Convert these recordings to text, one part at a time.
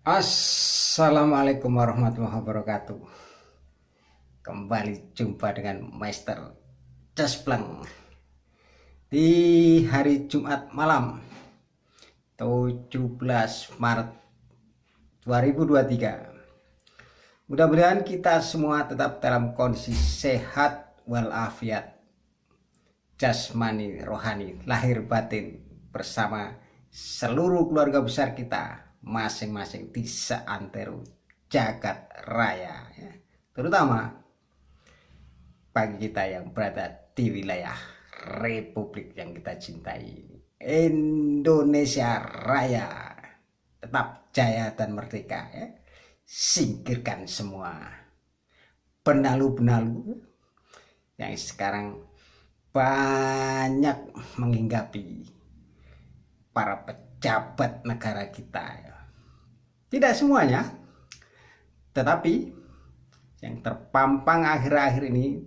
Assalamualaikum warahmatullahi wabarakatuh. Kembali jumpa dengan Master Caspleng di hari Jumat malam 17 Maret 2023. Mudah-mudahan kita semua tetap dalam kondisi sehat walafiat, jasmani rohani, lahir batin bersama seluruh keluarga besar kita masing-masing di seantero jagat raya ya. Terutama bagi kita yang berada di wilayah Republik yang kita cintai, Indonesia Raya. Tetap jaya dan merdeka ya. Singkirkan semua benalu-benalu yang sekarang banyak menghinggapi para pejabat negara kita ya. Tidak semuanya, tetapi yang terpampang akhir-akhir ini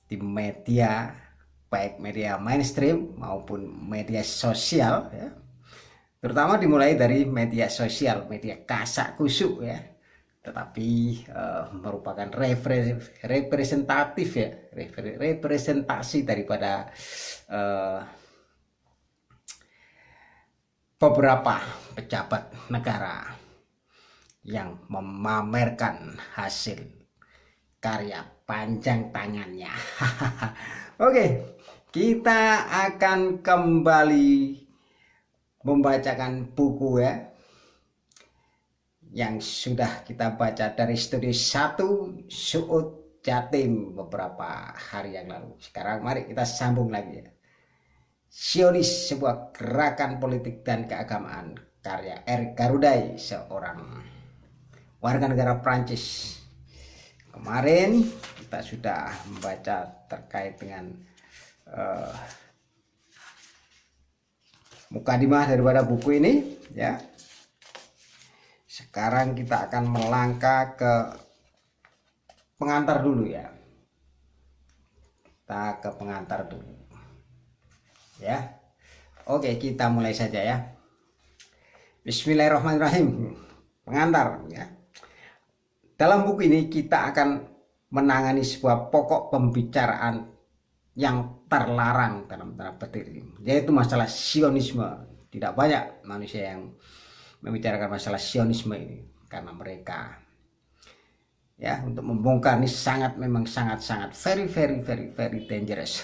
di media, baik media mainstream maupun media sosial ya, terutama dimulai dari media sosial, media kasak kusuk ya, tetapi merupakan representatif ya, representasi daripada beberapa pejabat negara yang memamerkan hasil karya panjang tangannya. Oke, kita akan kembali membacakan buku ya yang sudah kita baca dari studi 1 Suud Jatim beberapa hari yang lalu. Sekarang mari kita sambung lagi ya. Zionis, sebuah gerakan politik dan keagamaan, karya Eric Garudai, seorang warga negara Prancis. Kemarin kita sudah membaca terkait dengan mukadimah daripada buku ini ya. Sekarang kita akan melangkah ke pengantar dulu ya. Kita ke pengantar dulu ya. Oke, kita mulai saja ya. Bismillahirrahmanirrahim. Pengantar ya. Dalam buku ini kita akan menangani sebuah pokok pembicaraan yang terlarang dalam tanda petik, yaitu masalah Zionisme. Tidak banyak manusia yang membicarakan masalah Zionisme ini karena mereka ya, untuk membongkar ini memang sangat very dangerous.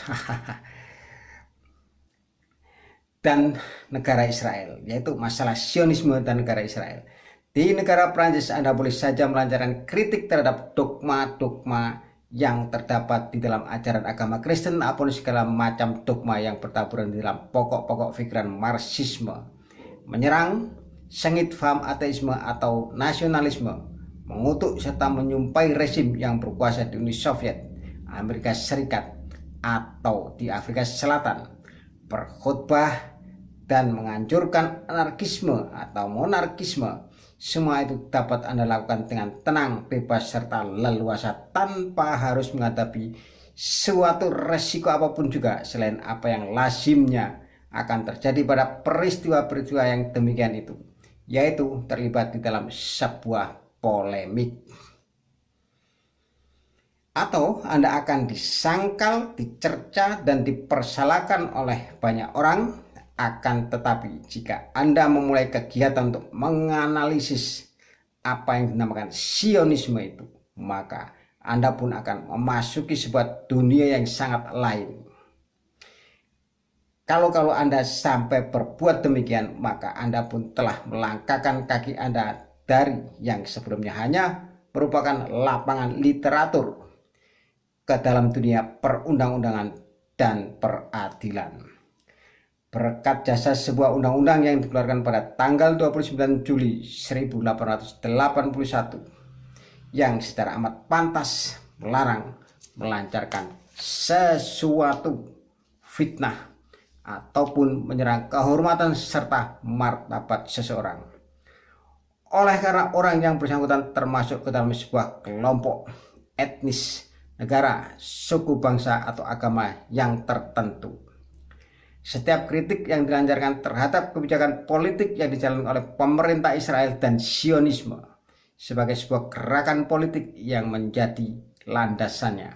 Dan negara Israel, yaitu masalah Zionisme dan negara Israel. Di negara Prancis Anda boleh saja melancarkan kritik terhadap dogma-dogma yang terdapat di dalam ajaran agama Kristen maupun segala macam dogma yang bertaburan di dalam pokok-pokok pikiran Marxisme, menyerang, sengit faham ateisme atau nasionalisme, mengutuk serta menyumpai rezim yang berkuasa di Uni Soviet, Amerika Serikat atau di Afrika Selatan, berkhutbah dan menganjurkan anarkisme atau monarkisme. Semua itu dapat Anda lakukan dengan tenang, bebas, serta leluasa tanpa harus menghadapi suatu resiko apapun juga selain apa yang lazimnya akan terjadi pada peristiwa-peristiwa yang demikian itu, yaitu terlibat di dalam sebuah polemik. Atau Anda akan disangkal, dicerca, dan dipersalahkan oleh banyak orang. Akan tetapi jika Anda memulai kegiatan untuk menganalisis apa yang dinamakan Zionisme itu, maka Anda pun akan memasuki sebuah dunia yang sangat lain. Kalau Anda sampai berbuat demikian, maka Anda pun telah melangkahkan kaki Anda dari yang sebelumnya hanya merupakan lapangan literatur ke dalam dunia perundang-undangan dan peradilan. Berkat jasa sebuah undang-undang yang dikeluarkan pada tanggal 29 Juli 1881 yang secara amat pantas melarang melancarkan sesuatu fitnah ataupun menyerang kehormatan serta martabat seseorang oleh karena orang yang bersangkutan termasuk ke dalam sebuah kelompok etnis, negara, suku, bangsa atau agama yang tertentu. Setiap kritik yang dilancarkan terhadap kebijakan politik yang dijalankan oleh pemerintah Israel dan Zionisme sebagai sebuah gerakan politik yang menjadi landasannya,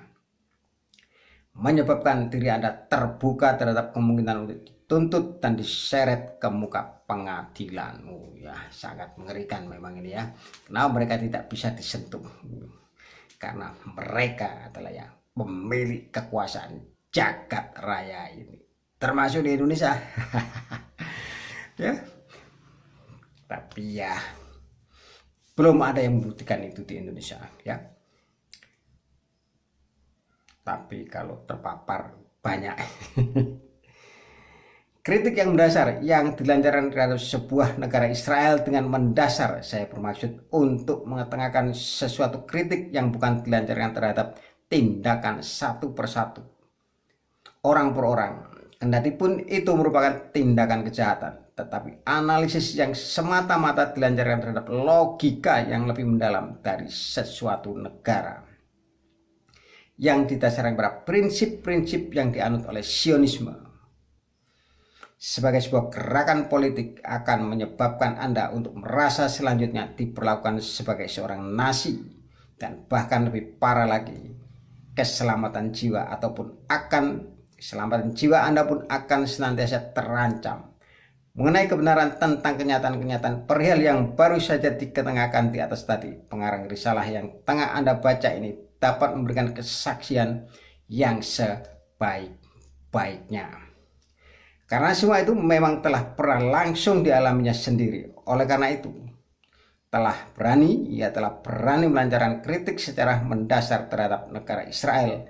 menyebabkan diri Anda terbuka terhadap kemungkinan untuk dituntut dan diseret ke muka pengadilan. Ya, sangat mengerikan memang ini ya. Kenapa mereka tidak bisa disentuh? Karena mereka adalah yang pemilik kekuasaan jagat raya ini, termasuk di Indonesia. Ya, tapi ya belum ada yang membuktikan itu di Indonesia ya. Tapi kalau terpapar banyak. Kritik yang mendasar yang dilancarkan terhadap sebuah negara Israel dengan mendasar, saya bermaksud untuk mengetengahkan sesuatu kritik yang bukan dilancarkan terhadap tindakan satu persatu, orang per orang. Kendati pun itu merupakan tindakan kejahatan, tetapi analisis yang semata-mata dilancarkan terhadap logika yang lebih mendalam dari sesuatu negara, yang didasarkan pada prinsip-prinsip yang dianut oleh Zionisme sebagai sebuah gerakan politik, akan menyebabkan Anda untuk merasa selanjutnya diperlakukan sebagai seorang nasi, dan bahkan lebih parah lagi, keselamatan jiwa Anda pun akan senantiasa terancam. Mengenai kebenaran tentang kenyataan-kenyataan perihal yang baru saja diketengahkan di atas tadi, pengarang risalah yang tengah Anda baca ini dapat memberikan kesaksian yang sebaik-baiknya. Karena semua itu memang telah pernah langsung dialaminya sendiri. Oleh karena itu, ia telah berani melancarkan kritik secara mendasar terhadap negara Israel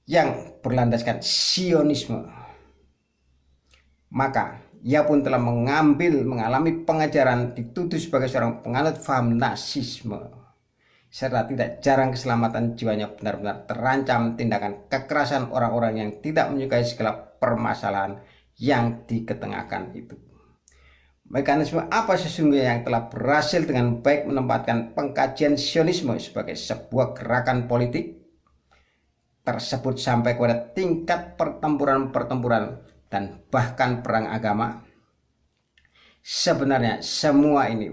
yang berlandaskan Zionisme. Maka ia pun telah mengalami pengajaran, dituduh sebagai seorang penganut paham Nazisme, serta tidak jarang keselamatan jiwanya benar-benar terancam tindakan kekerasan orang-orang yang tidak menyukai segala permasalahan yang diketengahkan itu. Mekanisme apa sesungguhnya yang telah berhasil dengan baik menempatkan pengkajian Zionisme sebagai sebuah gerakan politik tersebut sampai kepada tingkat pertempuran dan bahkan perang agama? Sebenarnya semua ini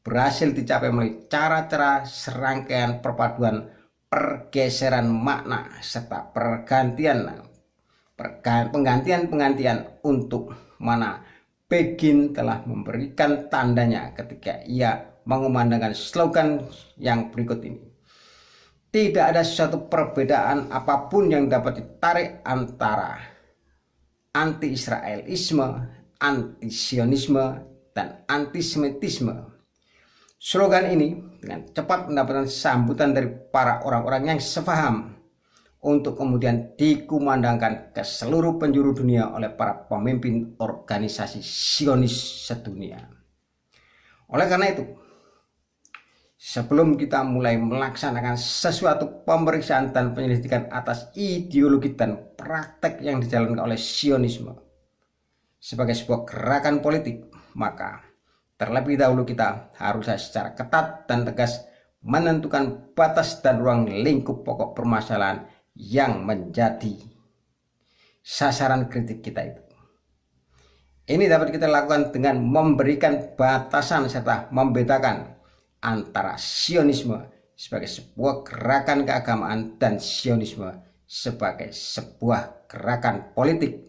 berhasil dicapai melalui cara-cara serangkaian perpaduan pergeseran makna serta penggantian untuk mana Begin telah memberikan tandanya ketika ia mengumandangkan slogan yang berikut ini. Tidak ada suatu perbedaan apapun yang dapat ditarik antara anti-Israelisme, anti-Sionisme, dan antisemitisme. Slogan ini dengan cepat mendapatkan sambutan dari para orang-orang yang sepaham, untuk kemudian dikumandangkan ke seluruh penjuru dunia oleh para pemimpin organisasi Zionis sedunia. Oleh karena itu, sebelum kita mulai melaksanakan sesuatu pemeriksaan dan penyelidikan atas ideologi dan praktek yang dijalankan oleh Zionisme sebagai sebuah gerakan politik, maka terlebih dahulu kita harus secara ketat dan tegas menentukan batas dan ruang lingkup pokok permasalahan yang menjadi sasaran kritik kita itu. Ini dapat kita lakukan dengan memberikan batasan serta membedakan antara Zionisme sebagai sebuah gerakan keagamaan dan Zionisme sebagai sebuah gerakan politik,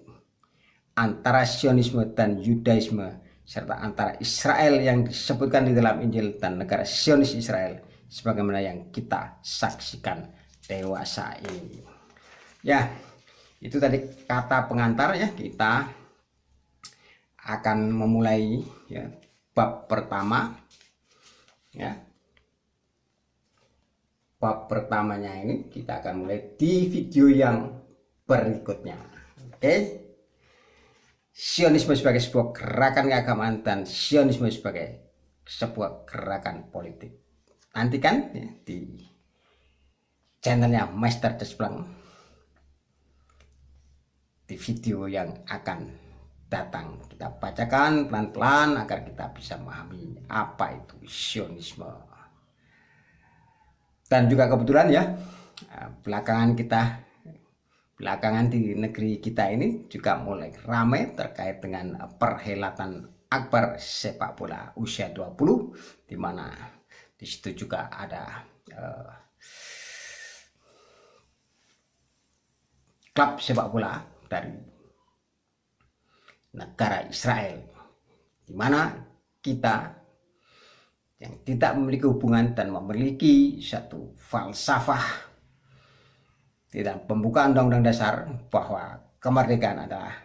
antara Zionisme dan Yudaisme, serta antara Israel yang disebutkan di dalam Injil dan negara Zionis Israel sebagaimana yang kita saksikan dewasa ini. Ya, itu tadi kata pengantar ya. Kita akan memulai ya bab pertama ya. Bab pertamanya ini kita akan mulai di video yang berikutnya. Oke. Zionisme sebagai sebuah gerakan keagamaan dan Zionisme sebagai sebuah gerakan politik. Nantikan ya, di channelnya Master Desplang di video yang akan datang. Kita bacakan pelan-pelan agar kita bisa memahami apa itu Zionisme. Dan juga kebetulan ya, belakangan belakangan di negeri kita ini juga mulai ramai terkait dengan perhelatan akbar sepak bola usia 20, di mana di situ juga ada klub sepak bola dari negara Israel, di mana kita yang tidak memiliki hubungan dan memiliki satu falsafah di dalam pembukaan Undang-Undang Dasar bahwa kemerdekaan adalah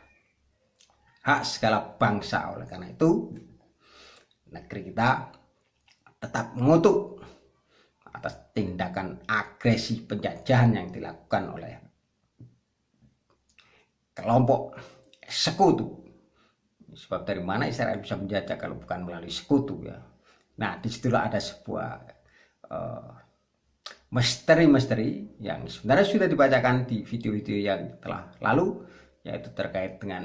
hak segala bangsa. Oleh karena itu, negeri kita tetap mengutuk atas tindakan agresi penjajahan yang dilakukan oleh kelompok sekutu. Sebab dari mana Israel bisa menjajah kalau bukan melalui sekutu ya. Nah, disitulah ada sebuah misteri-misteri yang sebenarnya sudah dibacakan di video-video yang telah lalu, yaitu terkait dengan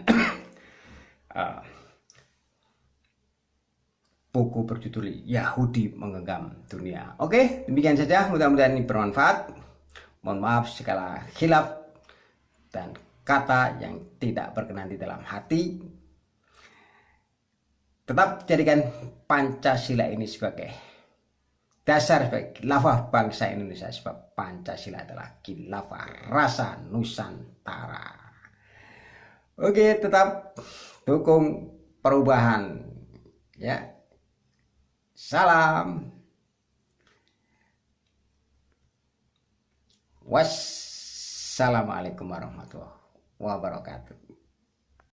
buku berjudul Yahudi Menggenggam Dunia. Oke, demikian saja, mudah-mudahan ini bermanfaat. Mohon maaf segala khilaf dan kata yang tidak berkenan di dalam hati. Tetap jadikan Pancasila ini sebagai dasar, sebagai khilafah bangsa Indonesia, sebab Pancasila adalah khilafah rasa Nusantara. Oke, tetap dukung perubahan ya. Salam. Wassalamualaikum warahmatullahi wabarakatuh.